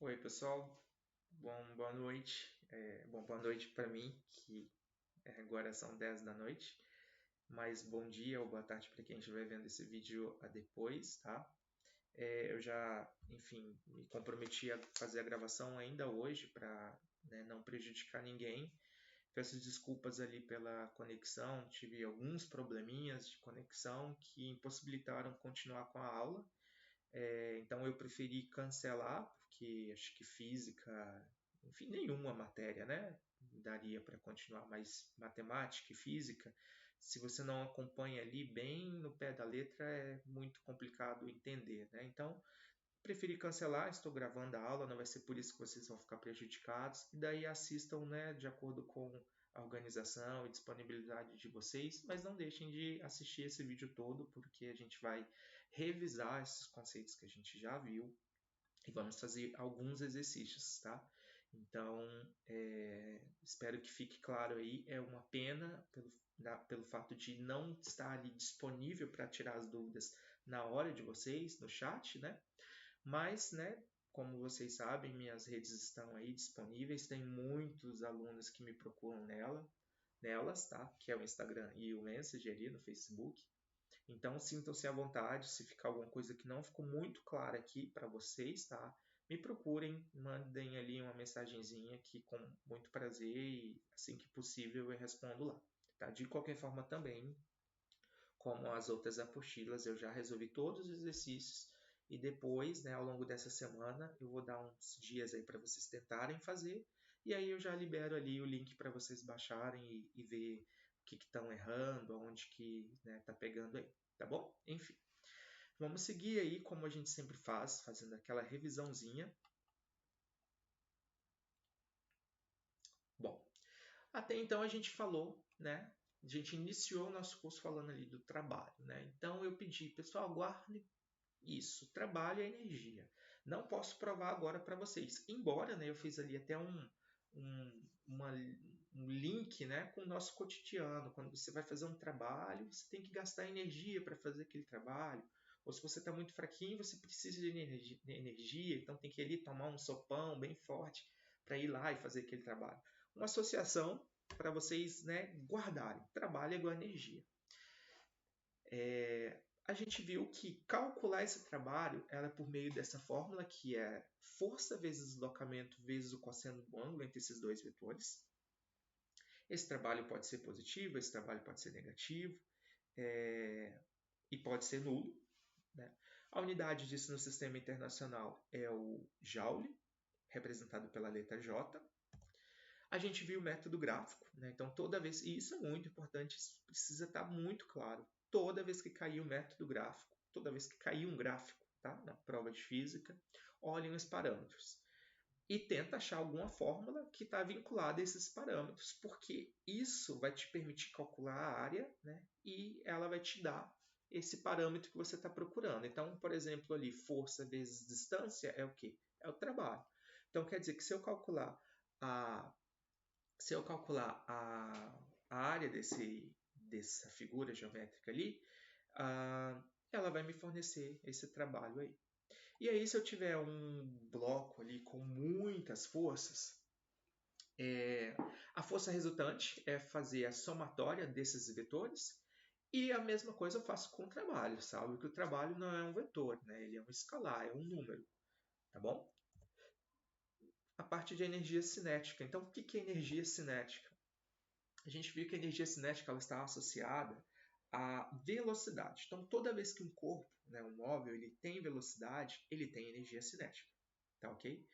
Oi, pessoal. Boa noite. Boa noite para mim, que agora são 10 da noite. Mas bom dia ou boa tarde para quem estiver vendo esse vídeo a depois, tá? Eu já, enfim, me comprometi a fazer a gravação ainda hoje para, não prejudicar ninguém. Peço desculpas ali pela conexão, tive alguns probleminhas de conexão que impossibilitaram continuar com a aula. Então eu preferi cancelar, porque acho que física, enfim, nenhuma matéria, né? Daria para continuar, mas matemática e física, se você não acompanha ali bem no pé da letra, é muito complicado entender, né? Então, preferi cancelar, estou gravando a aula, não vai ser por isso que vocês vão ficar prejudicados, e daí assistam, né, de acordo com a organização e disponibilidade de vocês, mas não deixem de assistir esse vídeo todo, porque a gente vai revisar esses conceitos que a gente já viu e vamos fazer alguns exercícios, tá? Então, espero que fique claro aí, é uma pena pelo fato de não estar ali disponível para tirar as dúvidas na hora de vocês, no chat, né? Mas, né, como vocês sabem, minhas redes estão aí disponíveis. Tem muitos alunos que me procuram nelas, tá? Que é o Instagram e o Messenger ali no Facebook. Então, sintam-se à vontade. Se ficar alguma coisa que não ficou muito clara aqui para vocês, tá? Me procurem, mandem ali uma mensagenzinha que com muito prazer e assim que possível eu respondo lá. Tá? De qualquer forma também, como as outras apostilas, eu já resolvi todos os exercícios e depois, né, ao longo dessa semana, eu vou dar uns dias aí para vocês tentarem fazer e aí eu já libero ali o link para vocês baixarem e ver o que estão errando, onde que tá pegando aí, tá bom? Enfim, vamos seguir aí como a gente sempre faz, fazendo aquela revisãozinha. Bom, até então a gente falou, né? A gente iniciou o nosso curso falando ali do trabalho, né? Então eu pedi, pessoal, guardem isso, trabalho é energia. Não posso provar agora para vocês. Embora, né, eu fiz ali até um link, né, com o nosso cotidiano. Quando você vai fazer um trabalho, você tem que gastar energia para fazer aquele trabalho. Ou se você está muito fraquinho, você precisa de energia, então tem que ir ali tomar um sopão bem forte para ir lá e fazer aquele trabalho. Uma associação para vocês, né, guardarem. Trabalho é igual a energia. A gente viu que calcular esse trabalho era por meio dessa fórmula que é força vezes deslocamento vezes o cosseno do ângulo entre esses dois vetores. Esse trabalho pode ser positivo, esse trabalho pode ser negativo e pode ser nulo. Né? A unidade disso no sistema internacional é o Joule, representado pela letra J. A gente viu o método gráfico, né? Então toda vez, e isso é muito importante, isso precisa estar muito claro. Toda vez que cair o método gráfico, toda vez que cair um gráfico, tá? Na prova de física, olhem os parâmetros e tenta achar alguma fórmula que está vinculada a esses parâmetros, porque isso vai te permitir calcular a área, né? E ela vai te dar esse parâmetro que você está procurando. Então, por exemplo, ali força vezes distância é o quê? É o trabalho. Então, quer dizer que a se eu calcular a área dessa figura geométrica ali, ela vai me fornecer esse trabalho aí. E aí, se eu tiver um bloco ali com muitas forças, a força resultante é fazer a somatória desses vetores, e a mesma coisa eu faço com o trabalho, sabe? Que o trabalho não é um vetor, né? Ele é um escalar, é um número, tá bom? A parte de energia cinética. Então, o que é energia cinética? A gente viu que a energia cinética ela está associada à velocidade. Então, toda vez que um corpo, né, um móvel, ele tem velocidade, ele tem energia cinética. Tá ok?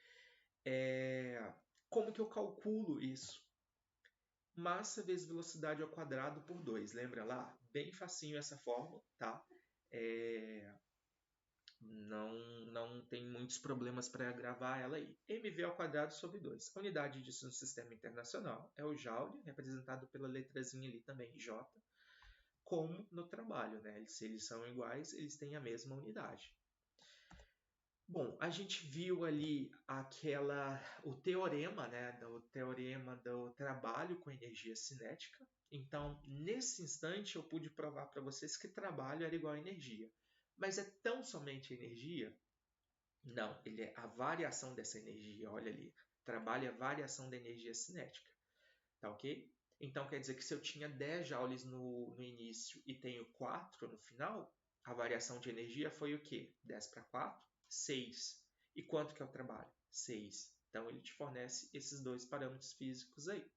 Como que eu calculo isso? Massa vezes velocidade ao quadrado por 2. Lembra lá? Bem facinho essa fórmula, tá? Não tem muitos problemas para gravar ela aí. mv ao quadrado sobre 2. A unidade disso no sistema internacional é o Joule, representado pela letrazinha ali também, J, como no trabalho, né? Se eles são iguais, eles têm a mesma unidade. Bom, a gente viu ali o teorema, né? O teorema do trabalho com energia cinética. Então, nesse instante, eu pude provar para vocês que trabalho era igual a energia. Mas é tão somente energia? Não, ele é a variação dessa energia. Olha ali, trabalha a variação da energia cinética. Tá ok? Então quer dizer que se eu tinha 10 joules no início e tenho 4 no final, a variação de energia foi o quê? 10 para 4? 6. E quanto que é o trabalho? 6. Então ele te fornece esses dois parâmetros físicos aí.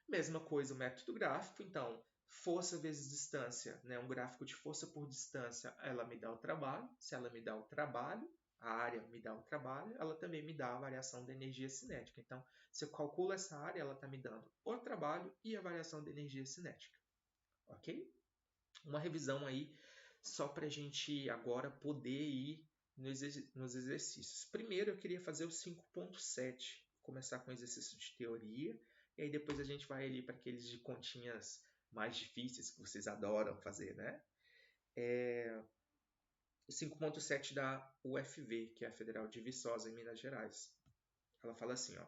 Mesma coisa o método gráfico, então força vezes distância, né? Um gráfico de força por distância, ela me dá o trabalho. Se ela me dá o trabalho, a área me dá o trabalho, ela também me dá a variação da energia cinética. Então, se eu calculo essa área, ela está me dando o trabalho e a variação da energia cinética. Ok? Uma revisão aí, só para a gente agora poder ir nos exercícios. Primeiro, eu queria fazer o 5.7, começar com exercício de teoria, e aí depois a gente vai ali para aqueles de continhas mais difíceis que vocês adoram fazer, né? O 5.7 da UFV, que é a Federal de Viçosa, em Minas Gerais. Ela fala assim, ó.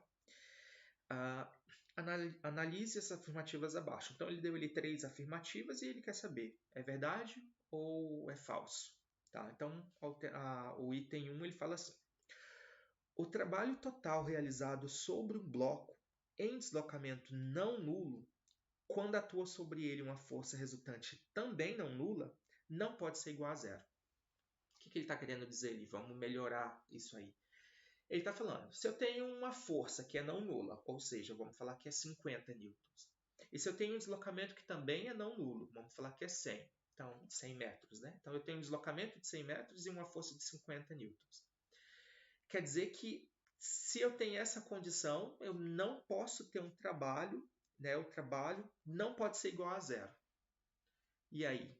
Analise as afirmativas abaixo. Então, ele deu ali 3 afirmativas e ele quer saber, é verdade ou é falso? Tá? Então, o item 1 ele fala assim, o trabalho total realizado sobre um bloco em deslocamento não nulo, quando atua sobre ele uma força resultante também não nula, não pode ser igual a zero. O que ele está querendo dizer ali? Vamos melhorar isso aí. Ele está falando, se eu tenho uma força que é não nula, ou seja, vamos falar que é 50 newtons, e se eu tenho um deslocamento que também é não nulo, vamos falar que é 100, então 100 metros, né? Então eu tenho um deslocamento de 100 metros e uma força de 50 newtons. Quer dizer que se eu tenho essa condição, eu não posso ter um trabalho, né? O trabalho não pode ser igual a zero. E aí?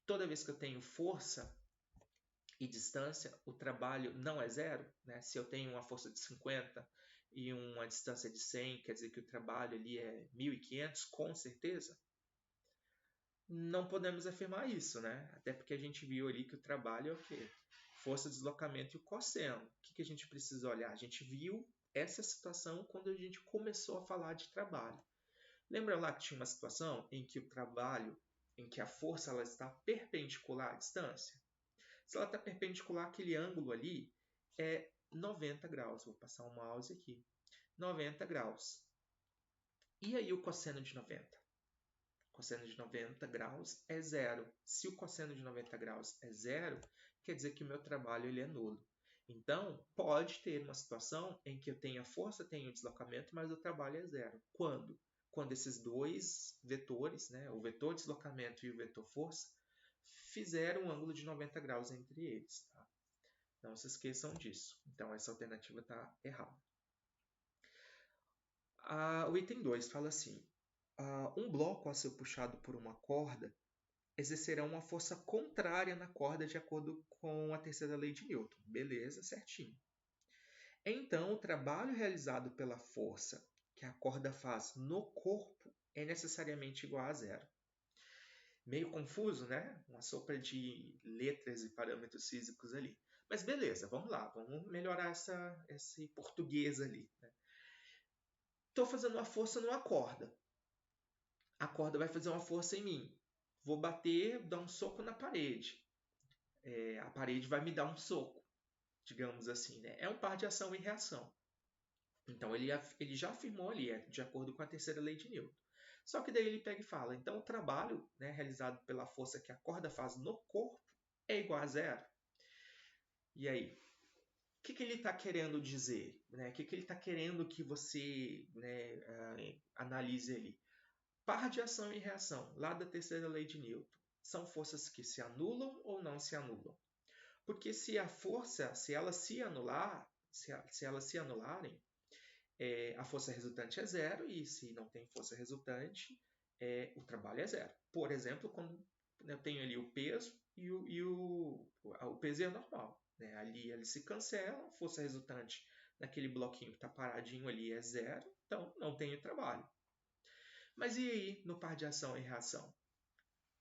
Toda vez que eu tenho força e distância, o trabalho não é zero, né? Se eu tenho uma força de 50 e uma distância de 100, quer dizer que o trabalho ali é 1.500, com certeza? Não podemos afirmar isso, né? Até porque a gente viu ali que o trabalho é o quê? Força, deslocamento e o cosseno. O que a gente precisa olhar? A gente viu essa situação quando a gente começou a falar de trabalho. Lembra lá que tinha uma situação em que o trabalho, em que a força ela está perpendicular à distância? Se ela está perpendicular, aquele ângulo ali é 90 graus. Vou passar o mouse aqui. 90 graus. E aí o cosseno de 90? O cosseno de 90 graus é zero. Se o cosseno de 90 graus é zero, quer dizer que o meu trabalho ele é nulo. Então, pode ter uma situação em que eu tenha força, tenho deslocamento, mas o trabalho é zero. Quando? Quando esses dois vetores, né, o vetor deslocamento e o vetor força, fizeram um ângulo de 90 graus entre eles. Tá? Não se esqueçam disso. Então, essa alternativa está errada. O item 2 fala assim, um bloco a ser puxado por uma corda exercerá uma força contrária na corda de acordo com a terceira lei de Newton. Beleza, certinho. Então, o trabalho realizado pela força que a corda faz no corpo é necessariamente igual a zero. Meio confuso, né? Uma sopa de letras e parâmetros físicos ali. Mas beleza, vamos lá, vamos melhorar esse português ali. Estou fazendo uma força numa corda. A corda vai fazer uma força em mim. Vou bater, dar um soco na parede. A parede vai me dar um soco, digamos assim. Né? É um par de ação e reação. Então ele já afirmou ali, de acordo com a terceira lei de Newton. Só que daí ele pega e fala, então o trabalho, né, realizado pela força que a corda faz no corpo é igual a zero. E aí? O que ele está querendo dizer? Né? O que ele está querendo que você, né, analise ali? Par de ação e reação, lá da terceira lei de Newton, são forças que se anulam ou não se anulam? Porque se a força, se elas se anular, se elas se anularem, a força resultante é zero e se não tem força resultante, o trabalho é zero. Por exemplo, quando eu tenho ali o peso e o peso é normal. Né? Ali ele se cancela, a força resultante naquele bloquinho que está paradinho ali é zero, então não tenho trabalho. Mas e aí no par de ação e reação?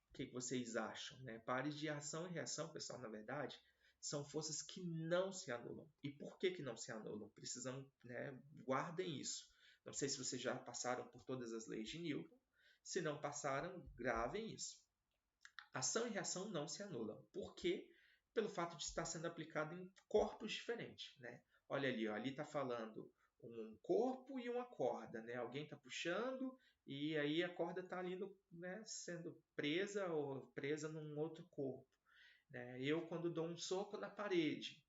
O que vocês acham? Né? Pares de ação e reação, pessoal, na verdade, são forças que não se anulam. E por que não se anulam? Precisamos, né, guardem isso. Não sei se vocês já passaram por todas as leis de Newton. Se não passaram, gravem isso. Ação e reação não se anulam. Por quê? pelo fato de estar sendo aplicado em corpos diferentes, né? Olha ali, ó, ali está falando um corpo e uma corda, né? Alguém está puxando e aí a corda está ali, né, sendo presa ou presa num outro corpo, né? Eu, quando dou um soco na parede,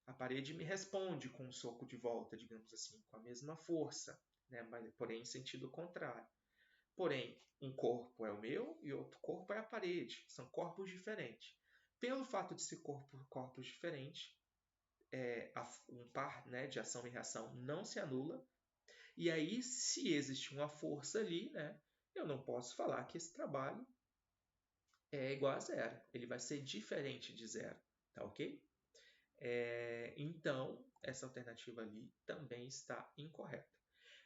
a parede me responde com um soco de volta, digamos assim, com a mesma força, né? Mas, porém em sentido contrário. Porém, um corpo é o meu e outro corpo é a parede. São corpos diferentes. Pelo fato de ser corpos diferentes, um par, né, de ação e reação não se anula. E aí, se existe uma força ali, né, eu não posso falar que esse trabalho é igual a zero. Ele vai ser diferente de zero. Tá ok? Então, essa alternativa ali também está incorreta.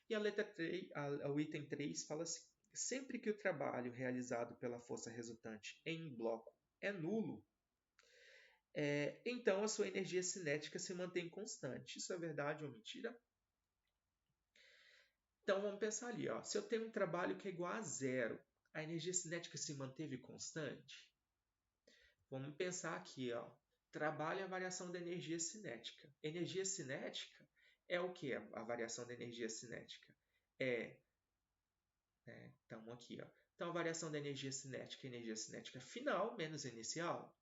E a letra 3, o item 3 fala assim: sempre que o trabalho realizado pela força resultante em um bloco é nulo, então a sua energia cinética se mantém constante. Isso é verdade ou mentira? Então vamos pensar ali, ó. Se eu tenho um trabalho que é igual a zero, a energia cinética se manteve constante? Vamos pensar aqui, ó. Trabalho é a variação da energia cinética. Energia cinética é o que? A variação da energia cinética então aqui, ó. Então a variação da energia cinética final menos inicial.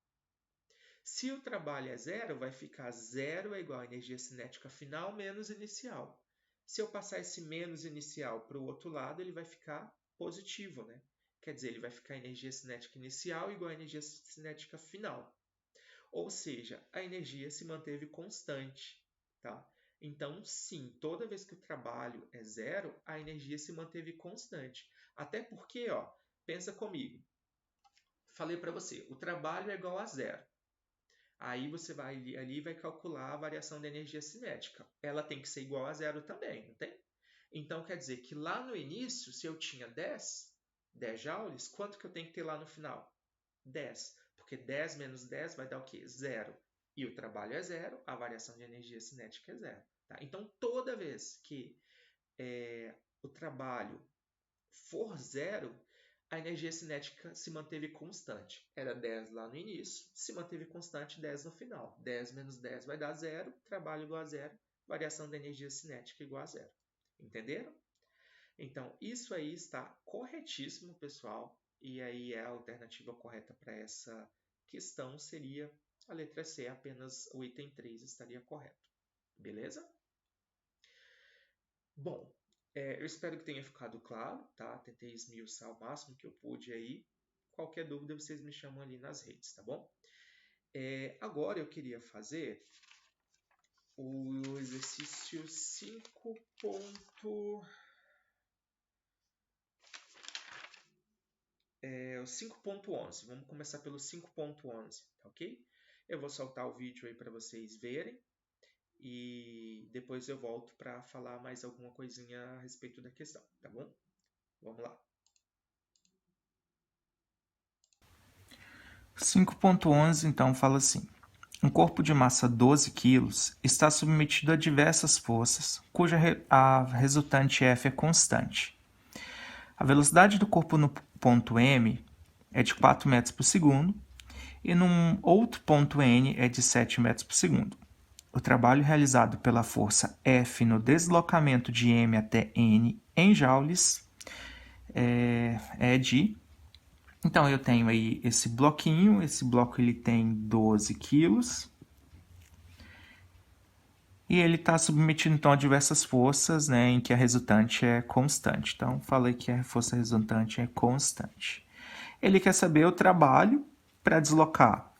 Se o trabalho é zero, vai ficar zero é igual a energia cinética final menos inicial. Se eu passar esse menos inicial para o outro lado, ele vai ficar positivo, né? Quer dizer, ele vai ficar energia cinética inicial igual a energia cinética final. Ou seja, a energia se manteve constante, tá? Então, sim, toda vez que o trabalho é zero, a energia se manteve constante. Até porque, ó, pensa comigo. Falei para você, o trabalho é igual a zero. Aí você vai ali e vai calcular a variação da energia cinética. Ela tem que ser igual a zero também, não tem? Então, quer dizer que lá no início, se eu tinha 10 joules, quanto que eu tenho que ter lá no final? 10. Porque 10 menos 10 vai dar o quê? Zero. E o trabalho é zero, a variação de energia cinética é zero. Tá? Então, toda vez que o trabalho for zero, a energia cinética se manteve constante. Era 10 lá no início, se manteve constante 10 no final. 10 menos 10 vai dar zero, trabalho igual a zero, variação da energia cinética igual a zero. Entenderam? Então, isso aí está corretíssimo, pessoal. E aí a alternativa correta para essa questão seria a letra C, apenas o item 3 estaria correto. Beleza? Bom, eu espero que tenha ficado claro, tá? Tentei esmiuçar o máximo que eu pude aí. Qualquer dúvida, vocês me chamam ali nas redes, tá bom? Agora eu queria fazer o exercício 5.11. Vamos começar pelo 5.11, tá ok? Eu vou soltar o vídeo aí para vocês verem e depois eu volto para falar mais alguma coisinha a respeito da questão, tá bom? Vamos lá. 5.11 então fala assim: um corpo de massa 12 kg está submetido a diversas forças, cuja a resultante F é constante. A velocidade do corpo no ponto M é de 4 metros por segundo e num outro ponto N é de 7 metros por segundo. O trabalho realizado pela força F no deslocamento de M até N em joules é de... Então, eu tenho aí esse bloquinho, esse bloco ele tem 12 quilos e ele está submetido então a diversas forças, né, em que a resultante é constante. Então, falei que a força resultante é constante. Ele quer saber o trabalho para deslocar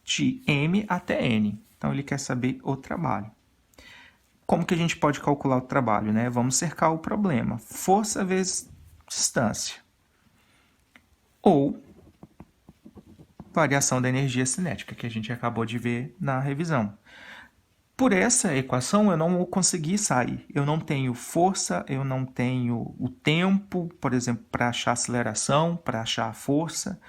de M até N. Então, ele quer saber o trabalho. Como que a gente pode calcular o trabalho, né? Vamos cercar o problema. Força vezes distância. Ou variação da energia cinética, que a gente acabou de ver na revisão. Por essa equação, eu não consegui sair. Eu não tenho força, eu não tenho o tempo, por exemplo, para achar aceleração, para achar a força.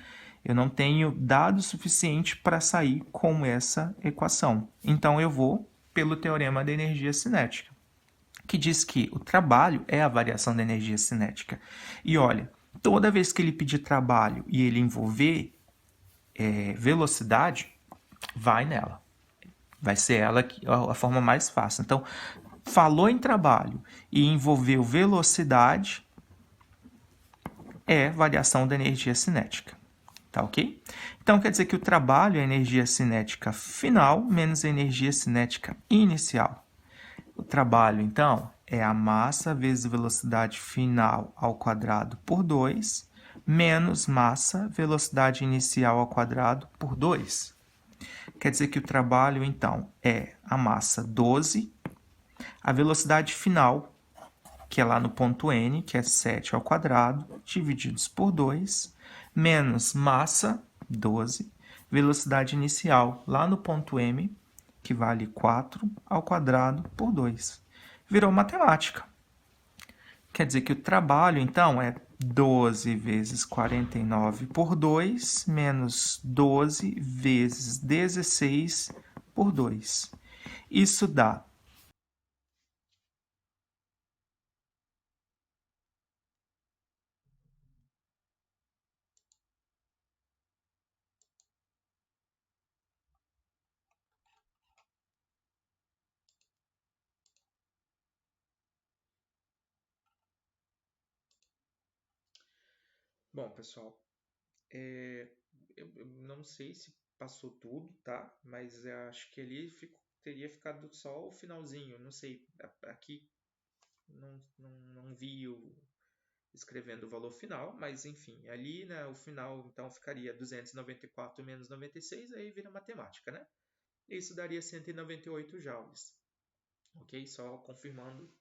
Eu não tenho dado suficiente para sair com essa equação. Então, eu vou pelo teorema da energia cinética, que diz que o trabalho é a variação da energia cinética. E olha, toda vez que ele pedir trabalho e ele envolver velocidade, vai nela. Vai ser ela a forma mais fácil. Então, falou em trabalho e envolveu velocidade, é variação da energia cinética. Tá ok? Então, quer dizer que o trabalho é a energia cinética final menos a energia cinética inicial. O trabalho, então, é a massa vezes a velocidade final ao quadrado por 2, menos massa, velocidade inicial ao quadrado por 2. Quer dizer que o trabalho, então, é a massa 12, a velocidade final, que é lá no ponto N, que é 7 ao quadrado, divididos por 2, menos massa, 12, velocidade inicial, lá no ponto M, que vale 4 ao quadrado por 2. Virou matemática. Quer dizer que o trabalho, então, é 12 vezes 49 por 2, menos 12 vezes 16 por 2. Isso dá Bom, pessoal, eu não sei se passou tudo, tá? Mas eu acho que ali teria ficado só o finalzinho. Não sei, aqui não vi escrevendo o valor final, mas enfim, ali, né, o final então ficaria 294 menos 96, aí vira matemática, né? Isso daria 198 joules, ok? Só confirmando,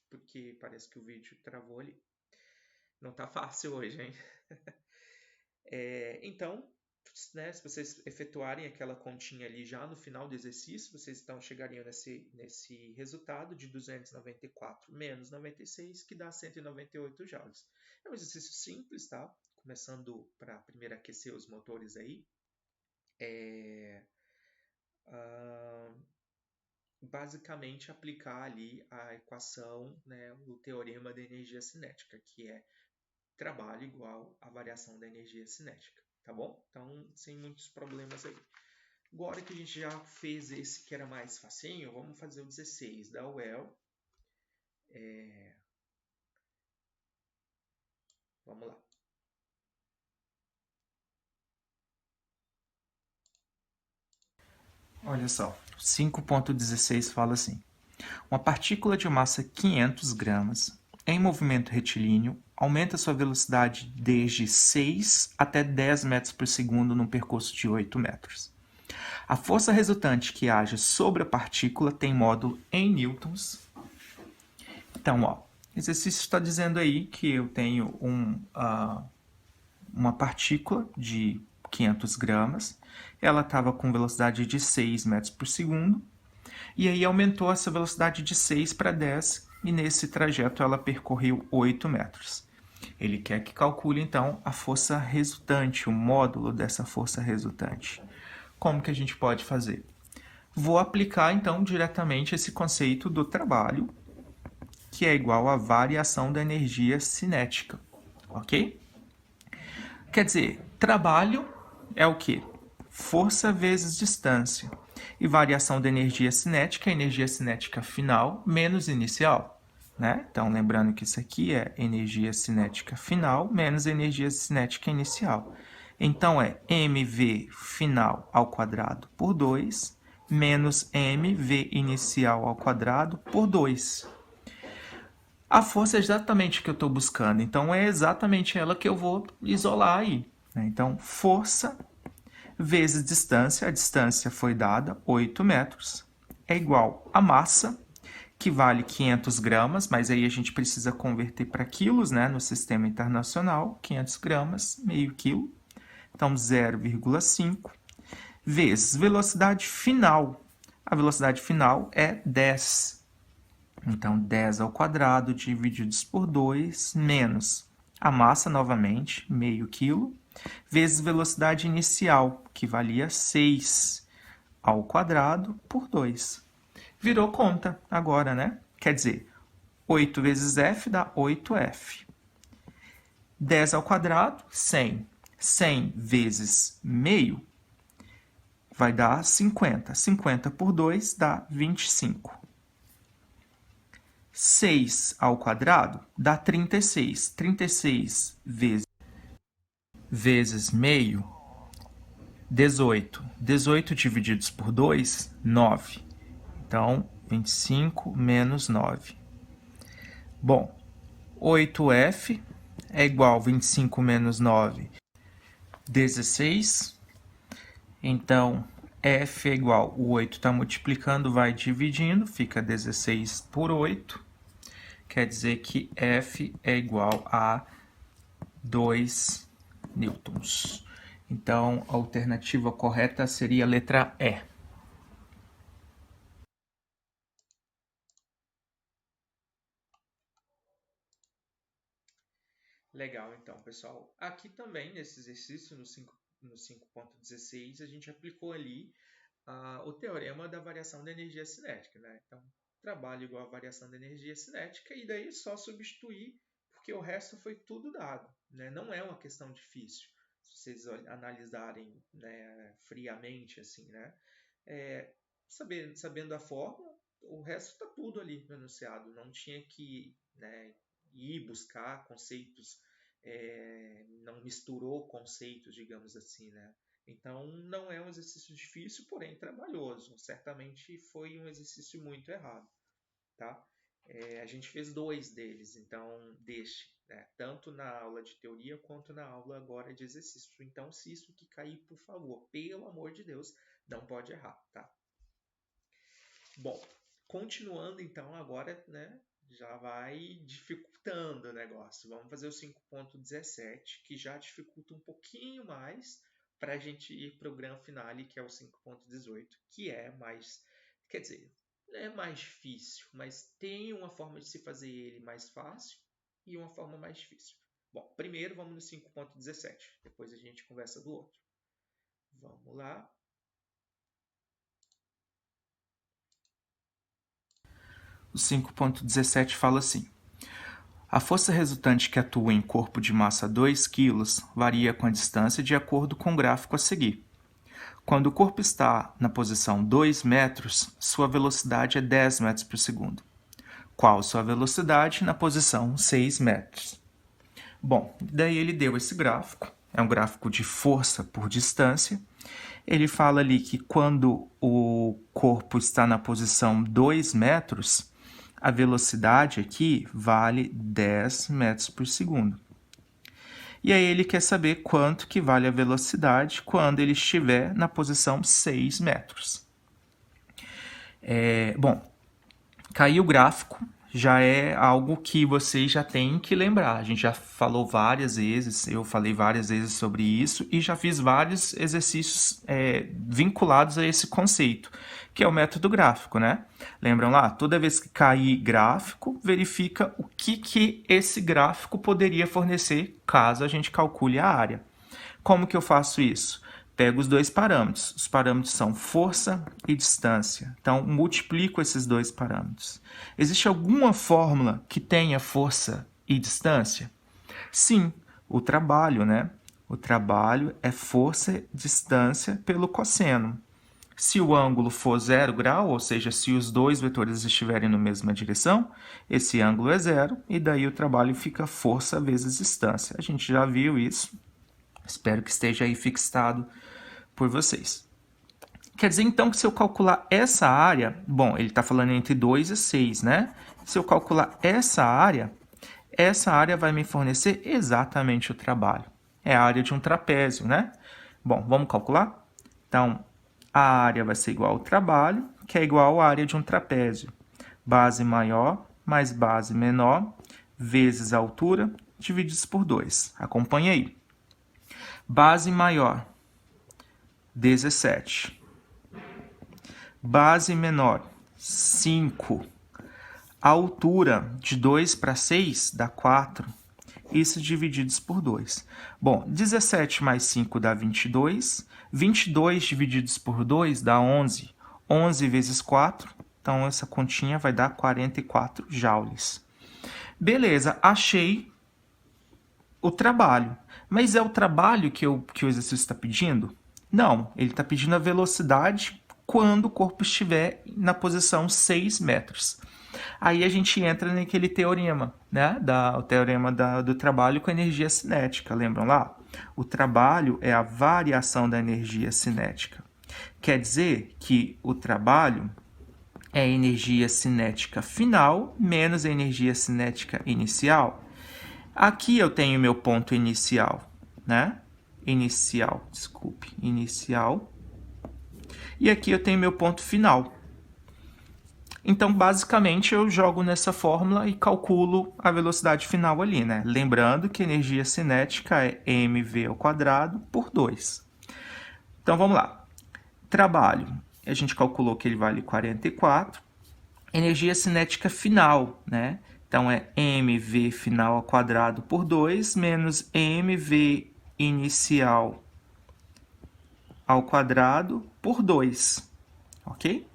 porque parece que o vídeo travou ali. Não tá fácil hoje, hein? Então, né, se vocês efetuarem aquela continha ali já no final do exercício, vocês então chegariam nesse resultado de 294 menos 96, que dá 198 joules. É um exercício simples, tá? Começando para primeiro aquecer os motores aí. Basicamente aplicar ali a equação, né, o teorema da energia cinética, que é trabalho igual a variação da energia cinética, tá bom? Então, sem muitos problemas aí. Agora que a gente já fez esse que era mais facinho, vamos fazer o 16 da UEL. Vamos lá. Olha só, 5.16 fala assim: uma partícula de massa 500 gramas em movimento retilíneo aumenta sua velocidade desde 6 até 10 metros por segundo num percurso de 8 metros. A força resultante que age sobre a partícula tem módulo em newtons. Então, ó, o exercício está dizendo aí que eu tenho uma partícula de 500 gramas, ela estava com velocidade de 6 metros por segundo, e aí aumentou essa velocidade de 6 para 10, e nesse trajeto ela percorreu 8 metros. Ele quer que calcule, então, a força resultante, o módulo dessa força resultante. Como que a gente pode fazer? Vou aplicar, então, diretamente esse conceito do trabalho, que é igual à variação da energia cinética, ok? Quer dizer, trabalho é o quê? Força vezes distância. E variação da energia cinética é energia cinética final menos inicial. Né? Então, lembrando que isso aqui é energia cinética final menos energia cinética inicial. Então, é mv final ao quadrado por 2 menos mv inicial ao quadrado por 2. A força é exatamente o que eu estou buscando, então é exatamente ela que eu vou isolar aí. Né? Então, força vezes distância, a distância foi dada, 8 metros, é igual a massa, que vale 500 gramas, mas aí a gente precisa converter para quilos, né, no sistema internacional, 500 gramas, meio quilo, então 0,5, vezes velocidade final. A velocidade final é 10. Então, 10 ao quadrado divididos por 2, menos a massa, novamente, meio quilo, vezes velocidade inicial, que valia 6 ao quadrado por 2. Virou conta agora, né? Quer dizer, 8 vezes F dá 8F. 10 ao quadrado, 100. 100 vezes meio vai dar 50. 50 por 2 dá 25. 6 ao quadrado dá 36. 36 vezes meio, 18. 18 divididos por 2, 9. Então, 25 menos 9. Bom, 8F é igual a 25 menos 9, 16. Então, F é igual, o 8 está multiplicando, vai dividindo, fica 16 por 8. Quer dizer que F é igual a 2 newtons. Então, a alternativa correta seria a letra E. Legal, então, pessoal. Aqui também, nesse exercício, no 5.16, a gente aplicou ali o teorema da variação da energia cinética, né? Então, trabalho igual a variação da energia cinética, e daí só substituir, porque o resto foi tudo dado, né? Não é uma questão difícil, se vocês analisarem, né, friamente, assim, né? Sabendo a fórmula, o resto está tudo ali no enunciado, não tinha que, né, ir buscar conceitos, não misturou conceitos, digamos assim, né? Então, não é um exercício difícil, porém trabalhoso. Certamente foi um exercício muito errado, tá? A gente fez 2 deles, então deixe, né? Tanto na aula de teoria quanto na aula agora de exercício. Então, se isso que cair, por favor, pelo amor de Deus, não pode errar, tá? Bom, continuando então agora, né? Já vai dificultando o negócio. Vamos fazer o 5.17, que já dificulta um pouquinho mais para a gente ir para o grande finale, que é o 5.18, que é mais, quer dizer, é mais difícil, mas tem uma forma de se fazer ele mais fácil e uma forma mais difícil. Bom, primeiro vamos no 5.17, depois a gente conversa do outro. Vamos lá. O 5.17 fala assim: a força resultante que atua em corpo de massa 2 kg varia com a distância de acordo com o gráfico a seguir. Quando o corpo está na posição 2 metros, sua velocidade é 10 metros por segundo. Qual sua velocidade na posição 6 metros? Bom, daí ele deu esse gráfico, é um gráfico de força por distância. Ele fala ali que quando o corpo está na posição 2 metros, a velocidade aqui vale 10 metros por segundo. E aí ele quer saber quanto que vale a velocidade quando ele estiver na posição 6 metros. Bom, caiu o gráfico, já é algo que vocês já têm que lembrar. A gente já falou várias vezes, eu falei várias vezes sobre isso e já fiz vários exercícios vinculados a esse conceito, que é o método gráfico, né? Lembram lá? Toda vez que cair gráfico, verifica o que esse gráfico poderia fornecer caso a gente calcule a área. Como que eu faço isso? Pego os dois parâmetros. Os parâmetros são força e distância. Então, multiplico esses dois parâmetros. Existe alguma fórmula que tenha força e distância? Sim, o trabalho, né? O trabalho é força e distância pelo cosseno. Se o ângulo for 0 grau, ou seja, se os dois vetores estiverem na mesma direção, esse ângulo é 0, e daí o trabalho fica força vezes distância. A gente já viu isso. Espero que esteja aí fixado por vocês. Quer dizer, então, que se eu calcular essa área, bom, ele está falando entre 2 e 6, né? Se eu calcular essa área vai me fornecer exatamente o trabalho. É a área de um trapézio, né? Bom, vamos calcular? Então, a área vai ser igual ao trabalho, que é igual à área de um trapézio. Base maior mais base menor, vezes a altura, divididos por 2. Acompanhe aí. Base maior, 17. Base menor, 5. A altura de 2 para 6 dá 4. Isso divididos por 2. Bom, 17 mais 5 dá 22. 22 divididos por 2 dá 11. 11 vezes 4, então essa continha vai dar 44 joules. Beleza, achei o trabalho. Mas é o trabalho que o exercício está pedindo? Não, ele está pedindo a velocidade quando o corpo estiver na posição 6 metros. Aí a gente entra naquele teorema, né? O teorema do trabalho com energia cinética, lembram lá? O trabalho é a variação da energia cinética. Quer dizer que o trabalho é a energia cinética final menos a energia cinética inicial. Aqui eu tenho meu ponto inicial, né? Inicial. E aqui eu tenho meu ponto final. Então, basicamente, eu jogo nessa fórmula e calculo a velocidade final ali, né? Lembrando que a energia cinética é mv ao quadrado por 2. Então, vamos lá. Trabalho. A gente calculou que ele vale 44. Energia cinética final, né? Então, é mv final ao quadrado por 2 menos mv inicial ao quadrado por 2. Ok?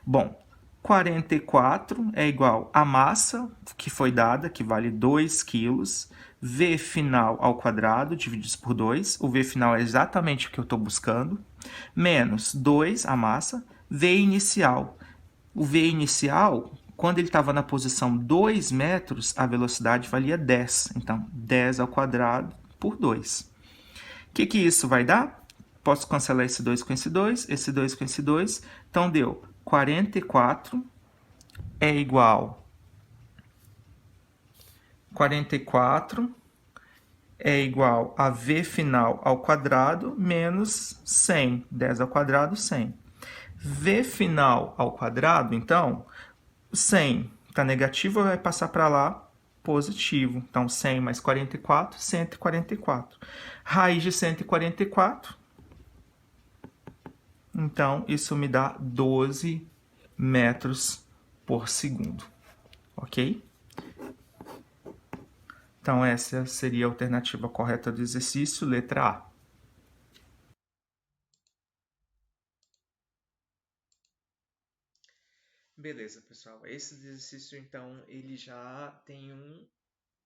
Bom, 44 é igual a massa que foi dada, que vale 2 quilos, V final ao quadrado, dividido por 2. O V final é exatamente o que eu estou buscando. Menos 2, a massa, V inicial. O V inicial, quando ele estava na posição 2 metros, a velocidade valia 10. Então, 10 ao quadrado por 2. O que isso vai dar? Posso cancelar esse 2 com esse 2, esse 2 com esse 2. Então, deu 44 é igual 44 é igual a V final ao quadrado menos 100. 10 ao quadrado, 100. V final ao quadrado, então, 100 está negativo, vai passar para lá positivo. Então, 100 mais 44, 144. Raiz de 144. Então, isso me dá 12 metros por segundo. Ok? Então, essa seria a alternativa correta do exercício, letra A. Beleza, pessoal. Esse exercício, então, ele já tem um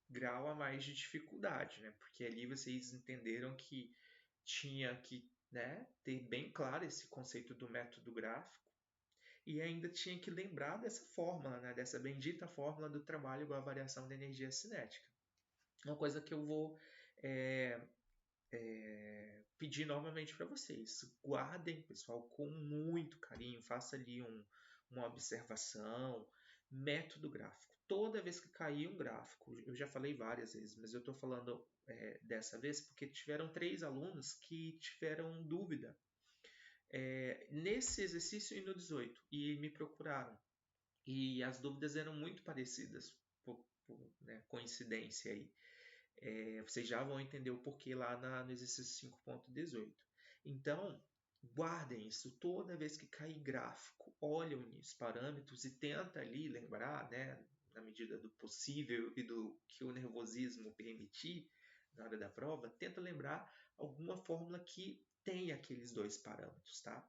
grau a mais de dificuldade, né? Porque ali vocês entenderam que tinha que, né, ter bem claro esse conceito do método gráfico e ainda tinha que lembrar dessa fórmula, né? Dessa bendita fórmula do trabalho igual a variação da energia cinética. Uma coisa que eu vou pedir novamente para vocês. Guardem, pessoal, com muito carinho. Faça ali uma observação. Método gráfico. Toda vez que cair um gráfico, eu já falei várias vezes, mas eu estou falando dessa vez porque tiveram 3 alunos que tiveram dúvida nesse exercício e no 18 e me procuraram. E as dúvidas eram muito parecidas, por coincidência aí. Vocês já vão entender o porquê lá no exercício 5.18. Então, guardem isso toda vez que cair gráfico, olhem os parâmetros e tenta ali lembrar, né, na medida do possível e do que o nervosismo permitir na hora da prova, tenta lembrar alguma fórmula que tenha aqueles 2 parâmetros, tá?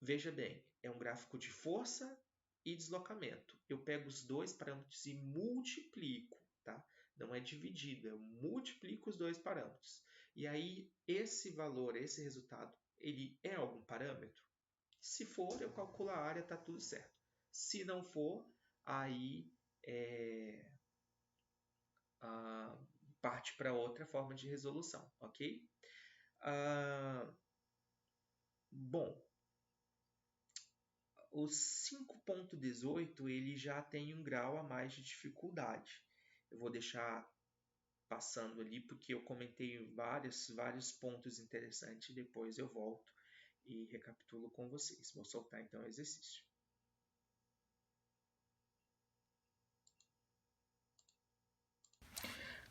Veja bem, é um gráfico de força e deslocamento. Eu pego os 2 parâmetros e multiplico, tá? Não é dividido, eu multiplico os 2 parâmetros. E aí, esse valor, esse resultado, ele é algum parâmetro? Se for, eu calculo a área, está tudo certo. Se não for, aí parte para outra forma de resolução, ok? Bom, o 5.18 ele já tem um grau a mais de dificuldade. Eu vou deixar passando ali porque eu comentei vários pontos interessantes. Depois eu volto e recapitulo com vocês. Vou soltar então o exercício.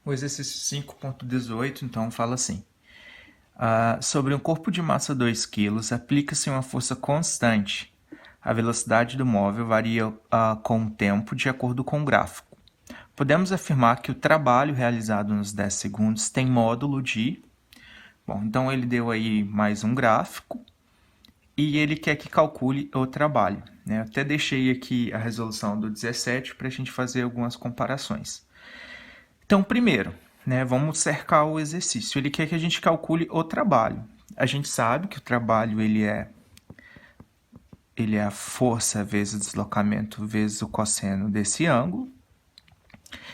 O exercício 5.18, então, fala assim. Sobre um corpo de massa 2 kg, aplica-se uma força constante. A velocidade do móvel varia com o tempo de acordo com o gráfico. Podemos afirmar que o trabalho realizado nos 10 segundos tem módulo de... Bom, então ele deu aí mais um gráfico e ele quer que calcule o trabalho, né? Eu até deixei aqui a resolução do 17 para a gente fazer algumas comparações. Então, primeiro, né, vamos cercar o exercício. Ele quer que a gente calcule o trabalho. A gente sabe que o trabalho ele é a força vezes o deslocamento vezes o cosseno desse ângulo.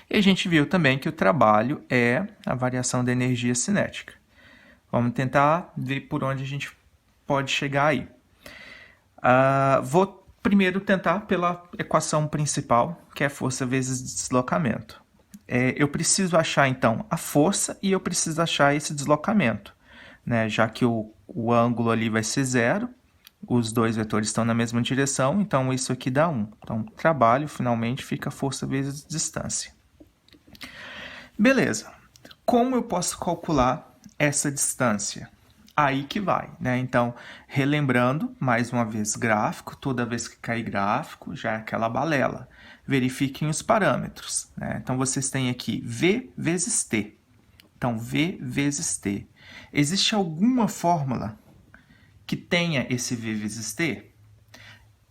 E a gente viu também que o trabalho é a variação da energia cinética. Vamos tentar ver por onde a gente pode chegar aí. Vou primeiro tentar pela equação principal, que é força vezes deslocamento. Eu preciso achar, então, a força e eu preciso achar esse deslocamento, né? Já que o ângulo ali vai ser 0, os dois vetores estão na mesma direção, então isso aqui dá 1. Então, trabalho, finalmente, fica força vezes distância. Beleza. Como eu posso calcular essa distância? Aí que vai, né? Então, relembrando, mais uma vez, gráfico. Toda vez que cair gráfico, já é aquela balela. Verifiquem os parâmetros, né? Então, vocês têm aqui V vezes T. Então, V vezes T. Existe alguma fórmula que tenha esse V vezes T?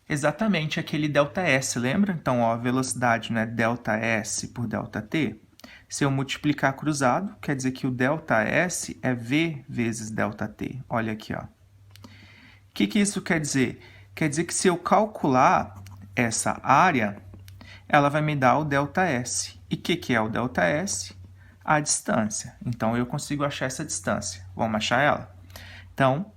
Exatamente aquele ΔS, lembra? Então, ó, a velocidade, né? ΔS por ΔT. Se eu multiplicar cruzado, quer dizer que o ΔS é V vezes ΔT. Olha aqui, ó. O que isso quer dizer? Quer dizer que se eu calcular essa área, ela vai me dar o ΔS. E o que é o ΔS? A distância. Então, eu consigo achar essa distância. Vamos achar ela? Então,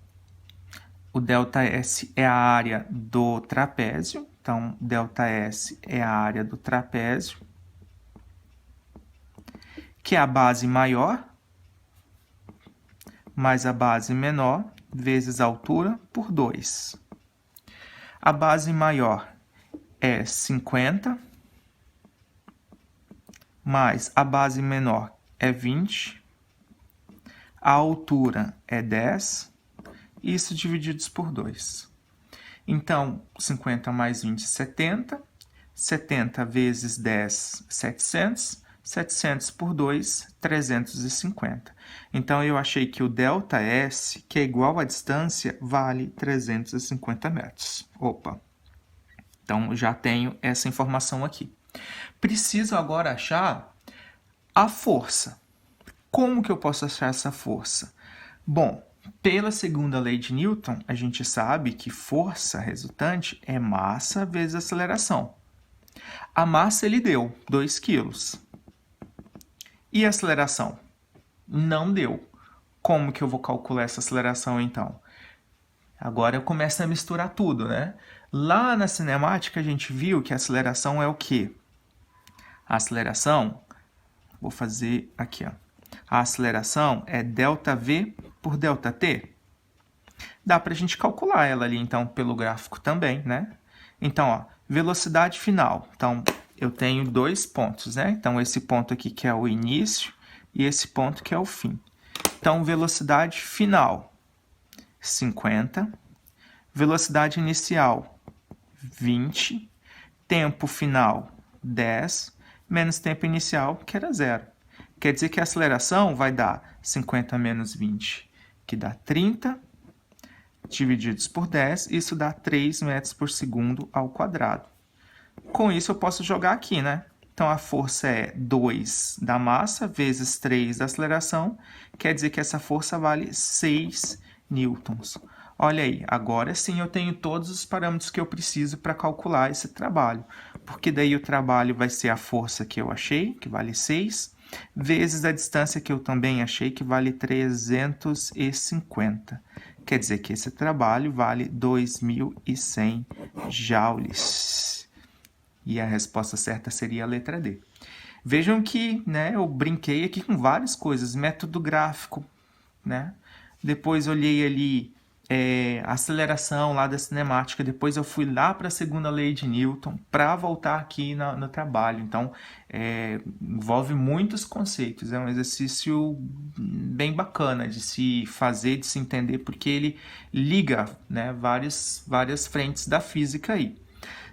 o ΔS é a área do trapézio. Então, ΔS é a área do trapézio, que é a base maior, mais a base menor, vezes a altura, por 2. A base maior é 50, mais a base menor é 20, a altura é 10, isso divididos por 2. Então, 50 mais 20, 70. 70 vezes 10, 700. 700 por 2, 350. Então, eu achei que o ΔS, que é igual à distância, vale 350 metros. Opa! Então, já tenho essa informação aqui. Preciso agora achar a força. Como que eu posso achar essa força? Bom, pela segunda lei de Newton, a gente sabe que força resultante é massa vezes aceleração. A massa ele deu 2 quilos. E a aceleração? Não deu. Como que eu vou calcular essa aceleração, então? Agora eu começo a misturar tudo, né? Lá na cinemática a gente viu que a aceleração é o quê? A aceleração, vou fazer aqui, ó. A aceleração é ΔV por ΔT. Dá para a gente calcular ela ali, então, pelo gráfico também, né? Então, ó, velocidade final. Então, eu tenho 2 pontos, né? Então, esse ponto aqui que é o início e esse ponto que é o fim. Então, velocidade final, 50. Velocidade inicial, 20. Tempo final, 10. Menos tempo inicial, que era 0. Quer dizer que a aceleração vai dar 50 menos 20, que dá 30, divididos por 10. Isso dá 3 metros por segundo ao quadrado. Com isso, eu posso jogar aqui, né? Então, a força é 2 da massa vezes 3 da aceleração. Quer dizer que essa força vale 6 newtons. Olha aí, agora sim eu tenho todos os parâmetros que eu preciso para calcular esse trabalho. Porque daí o trabalho vai ser a força que eu achei, que vale 6, vezes a distância que eu também achei, que vale 350. Quer dizer que esse trabalho vale 2.100 joules. E a resposta certa seria a letra D. Vejam que, né, eu brinquei aqui com várias coisas. Método gráfico, né? Depois olhei ali a aceleração lá da cinemática. Depois eu fui lá para a segunda lei de Newton para voltar aqui no trabalho. Então, envolve muitos conceitos. É um exercício bem bacana de se fazer, de se entender, porque ele liga, né, várias frentes da física aí.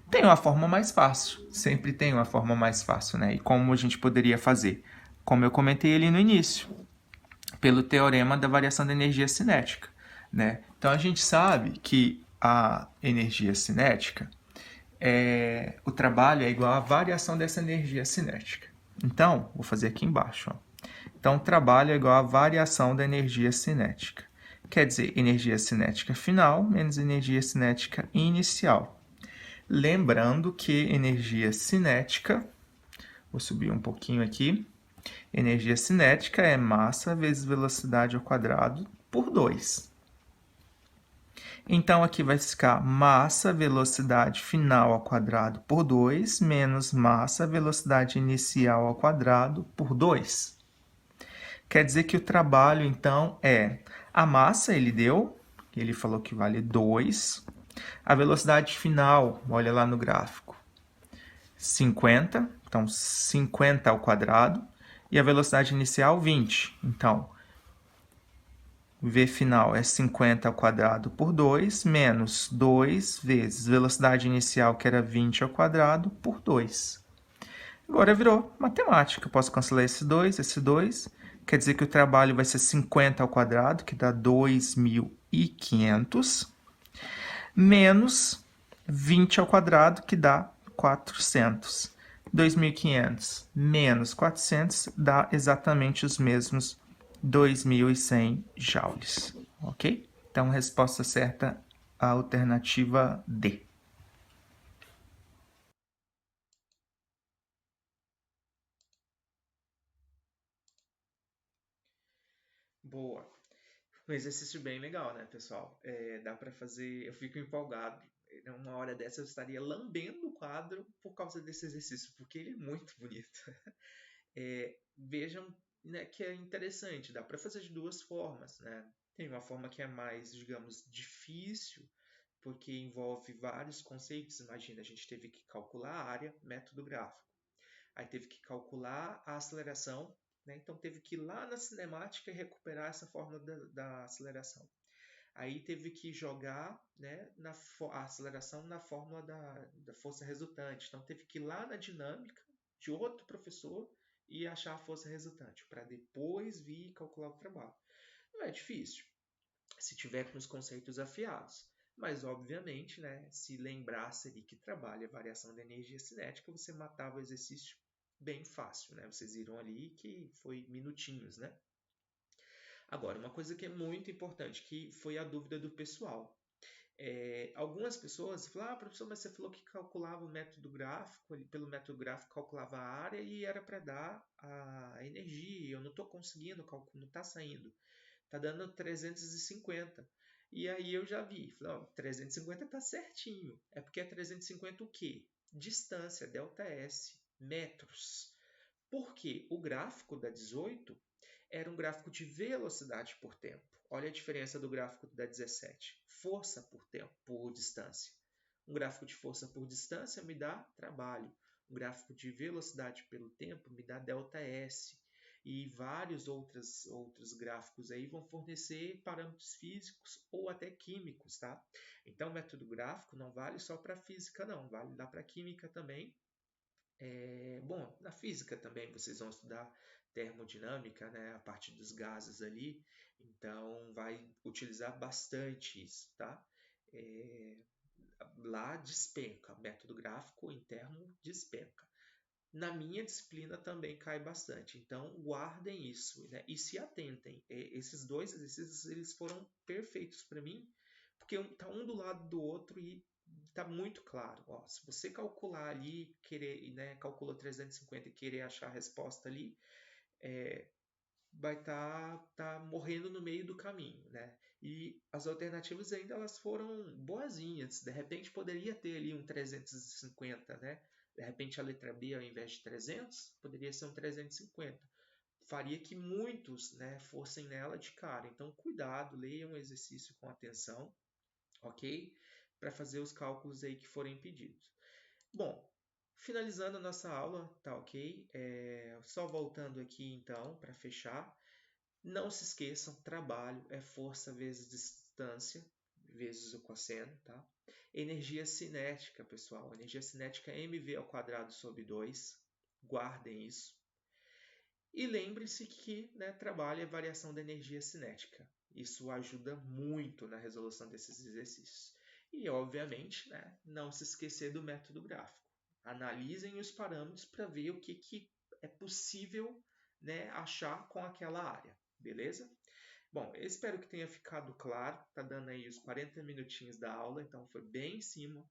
Tem uma forma mais fácil, sempre tem uma forma mais fácil, né? E como a gente poderia fazer? Como eu comentei ali no início, pelo teorema da variação da energia cinética, né? Então, a gente sabe que a energia cinética, o trabalho é igual à variação dessa energia cinética. Então, vou fazer aqui embaixo, ó. Então, o trabalho é igual à variação da energia cinética. Quer dizer, energia cinética final menos energia cinética inicial. Lembrando que energia cinética, vou subir um pouquinho aqui, energia cinética é massa vezes velocidade ao quadrado por 2. Então, aqui vai ficar massa, velocidade final ao quadrado por 2, menos massa, velocidade inicial ao quadrado por 2. Quer dizer que o trabalho, então, é a massa, ele falou que vale 2. A velocidade final, olha lá no gráfico, 50, então 50 ao quadrado. E a velocidade inicial, 20. Então, V final é 50 ao quadrado por 2, menos 2 vezes velocidade inicial, que era 20 ao quadrado, por 2. Agora virou matemática. Posso cancelar esse 2. Quer dizer que o trabalho vai ser 50 ao quadrado, que dá 2.500, menos 20 ao quadrado, que dá 400. 2.500 menos 400 dá exatamente os mesmos 2.100 joules, ok? Então, resposta certa, a alternativa D. Boa. Um exercício bem legal, né, pessoal? Dá para fazer. Eu fico empolgado. Uma hora dessa eu estaria lambendo o quadro por causa desse exercício, porque ele é muito bonito. Vejam, né, que é interessante. Dá para fazer de duas formas, né? Tem uma forma que é mais, digamos, difícil, porque envolve vários conceitos. Imagina, a gente teve que calcular a área, método gráfico. Aí teve que calcular a aceleração, né? Então teve que ir lá na cinemática e recuperar essa fórmula da aceleração. Aí teve que jogar, né, a aceleração na fórmula da força resultante. Então teve que ir lá na dinâmica de outro professor e achar a força resultante, para depois vir calcular o trabalho. Não é difícil, se tiver com os conceitos afiados. Mas, obviamente, né, se lembrasse ali que trabalha a variação da energia cinética, você matava o exercício bem fácil, né? Vocês viram ali que foi minutinhos, né? Agora, uma coisa que é muito importante, que foi a dúvida do pessoal. Algumas pessoas falam, professor, mas você falou que calculava o método gráfico, pelo método gráfico calculava a área e era para dar a energia, eu não estou conseguindo, não está saindo. Tá dando 350. E aí eu já vi, falei, 350 tá certinho. É porque é 350 o quê? Distância, ΔS, metros. Porque o gráfico da 18 era um gráfico de velocidade por tempo. Olha a diferença do gráfico da 17. Força por tempo, por distância. Um gráfico de força por distância me dá trabalho. Um gráfico de velocidade pelo tempo me dá ΔS. E vários outros gráficos aí vão fornecer parâmetros físicos ou até químicos, tá? Então, o método gráfico não vale só para física, não. Vale lá para química também. Bom, na física também vocês vão estudar termodinâmica, né? A parte dos gases ali. Então, vai utilizar bastante isso, tá? Lá despenca. Método gráfico em termo despenca. Na minha disciplina também cai bastante. Então, guardem isso, né? E se atentem. Esses dois exercícios eles foram perfeitos para mim, porque tá um do lado do outro e tá muito claro. Ó, se você calcular ali, querer, né, calculou 350 e querer achar a resposta ali, vai tá morrendo no meio do caminho, né? E as alternativas ainda elas foram boazinhas. De repente poderia ter ali um 350, né? De repente a letra B ao invés de 300 poderia ser um 350. Faria que muitos, né, fossem nela de cara. Então cuidado, leiam o exercício com atenção, ok? Para fazer os cálculos aí que forem pedidos. Bom, finalizando a nossa aula, tá ok? Só voltando aqui então para fechar. Não se esqueçam, trabalho é força vezes distância, vezes o cosseno, tá? Energia cinética, pessoal. Energia cinética é mv ao quadrado sobre 2. Guardem isso. E lembre-se que, né, trabalho é variação da energia cinética. Isso ajuda muito na resolução desses exercícios. E, obviamente, né, não se esquecer do método gráfico. Analisem os parâmetros para ver o que é possível, né, achar com aquela área. Beleza? Bom, eu espero que tenha ficado claro. Tá dando aí os 40 minutinhos da aula, então foi bem em cima.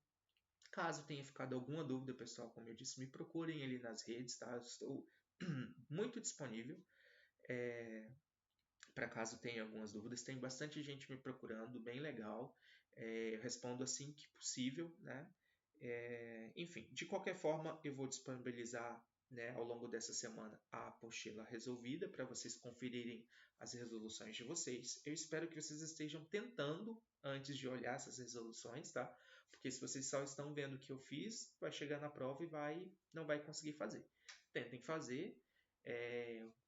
Caso tenha ficado alguma dúvida, pessoal, como eu disse, me procurem ali nas redes, tá? Eu estou muito disponível. Para caso tenha algumas dúvidas, tem bastante gente me procurando, bem legal. Eu respondo assim que possível, né? Enfim, de qualquer forma, eu vou disponibilizar, né, ao longo dessa semana a apostila resolvida para vocês conferirem as resoluções de vocês. Eu espero que vocês estejam tentando antes de olhar essas resoluções, tá? Porque se vocês só estão vendo o que eu fiz, vai chegar na prova e não vai conseguir fazer. Tentem fazer,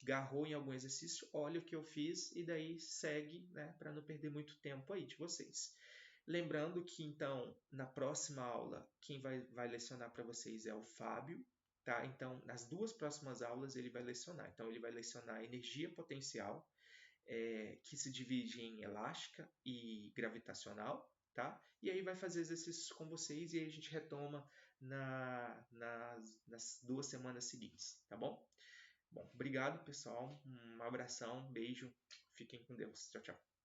garrou em algum exercício, olha o que eu fiz e daí segue, né, para não perder muito tempo aí de vocês. Lembrando que, então, na próxima aula, quem vai lecionar para vocês é o Fábio, tá? Então, nas duas próximas aulas ele vai lecionar. Então, ele vai lecionar energia potencial, que se divide em elástica e gravitacional, tá? E aí vai fazer exercícios com vocês e aí a gente retoma nas 2 semanas seguintes, tá bom? Bom, obrigado, pessoal. Um abração, um beijo. Fiquem com Deus. Tchau, tchau.